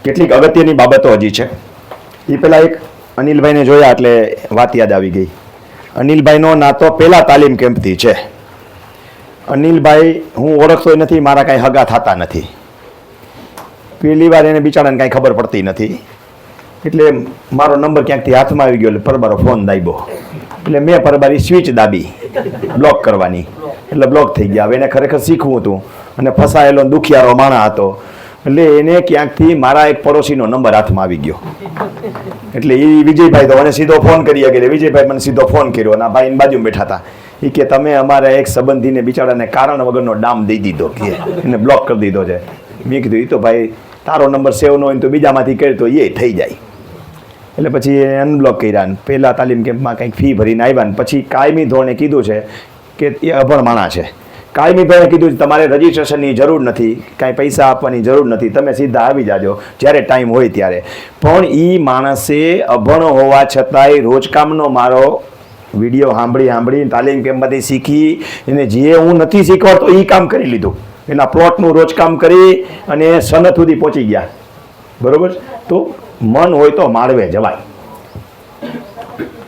કેટલીક અગત્યની બાબતો હજી છે. એ પહેલાં એક અનિલભાઈને જોયા એટલે વાત યાદ આવી ગઈ. અનિલભાઈનો નાતો પહેલા તાલીમ કેમ્પથી છે. અનિલભાઈ હું ઓળખતો નથી, મારા કાંઈ હગા થતા નથી. પહેલી વાર એને બિચારાને કાંઈ ખબર પડતી નથી, એટલે મારો નંબર ક્યાંકથી હાથમાં આવી ગયો એટલે પરબારો ફોન દાબ્યો. એટલે મેં પરબારી સ્વિચ દાબી બ્લોક કરવાની, એટલે બ્લોક થઈ ગયા. હવે એને ખરેખર શીખવું હતું અને ફસાયેલો દુખિયારો માણા હતો, એટલે એને ક્યાંકથી મારા એક પડોશીનો નંબર હાથમાં આવી ગયો. એટલે એ વિજયભાઈ તો મને સીધો ફોન કરી શકે, એટલે વિજયભાઈ મને સીધો ફોન કર્યો અને આ ભાઈ બાજુ બેઠા હતા. એ કે તમે અમારા એક સંબંધીને બિચારાને કારણ વગરનો ડામ દઈ દીધો, કે એને બ્લોક કરી દીધો છે. મેં કીધું એ તો ભાઈ તારો નંબર સેવ ન હોય તો બીજામાંથી કરી તો એ થઈ જાય. એટલે પછી એ અનબ્લોક કર્યા. પહેલાં તાલીમ કેમ્પમાં કંઈક ફી ભરીને આવ્યા ને પછી કાયમી ધોરણે કીધું છે કે એ અભણ માણસ છે. કાયમી ધોરણે કીધું છે તમારે રજિસ્ટ્રેશનની જરૂર નથી, કાંઈ પૈસા આપવાની જરૂર નથી, તમે સીધા આવી જાજો જ્યારે ટાઈમ હોય ત્યારે. પણ એ માણસે અભણ હોવા છતાંય રોજકામનો મારો વિડીયો સાંભળી તાલીમ કેમ્પમાંથી શીખી એને જે હું નથી શીખવાડતો એ કામ કરી લીધું. એના પ્લોટનું રોજકામ કરી અને સનત સુધી પહોંચી ગયા. બરાબર. તો મન હોય તો માળવે જવાય,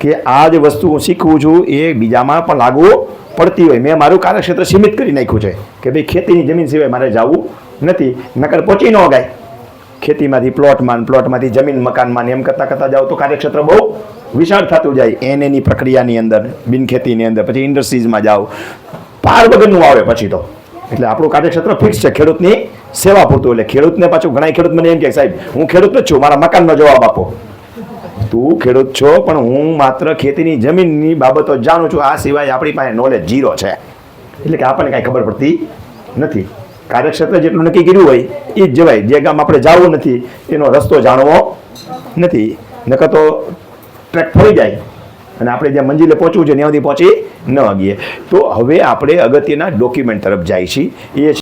કે આ જ વસ્તુ હું શીખવું છું એ બીજામાં પણ લાગુ પડતી હોય. મેં મારું કાર્યક્ષેત્ર સીમિત કરી નાખ્યું છે કે ભાઈ ખેતીની જમીન સિવાય મારે જવું નથી, નકર પહોંચી ન ગાય. ખેતીમાંથી પ્લોટમાં, પ્લોટમાંથી જમીન મકાનમાં એમ કરતાં જાઓ તો કાર્યક્ષેત્ર બહુ વિશાળ થતું જાય. એની પ્રક્રિયાની અંદર, બિનખેતીની અંદર, પછી ઇન્ડસ્ટ્રીઝમાં જાઓ, પાર વગરનું આવે પછી તો. એટલે આપણું કાર્યક્ષેત્ર ફિક્સ છે, ખેડૂતની સેવા પૂરતું. એટલે ખેડૂતને પાછું ઘણા ખેડૂત મને એમ કહે સાહેબ હું ખેડૂત જ છું, મારા મકાનનો જવાબ આપો. તું ખેડૂત છો પણ હું માત્ર ખેતીની જમીનની બાબતો જાણું છું, આ સિવાય આપણી પાસે નોલેજ ઝીરો છે. એટલે કે આપણને કાંઈ ખબર પડતી નથી. કાર્યક્ષેત્ર જેટલું નક્કી કર્યું હોય એ જ જવાય. જે ગામ આપણે જવું નથી એનો રસ્તો જાણવો નથી, નકર તો ટ્રેક ફરી જાય અને આપણે જ્યાં મંજિલે પહોંચવું છે ત્યાં સુધી પહોંચી ન ગઈએ. તો હવે આપણે અગત્યના ડોક્યુમેન્ટ તરફ જાય છીએ. એ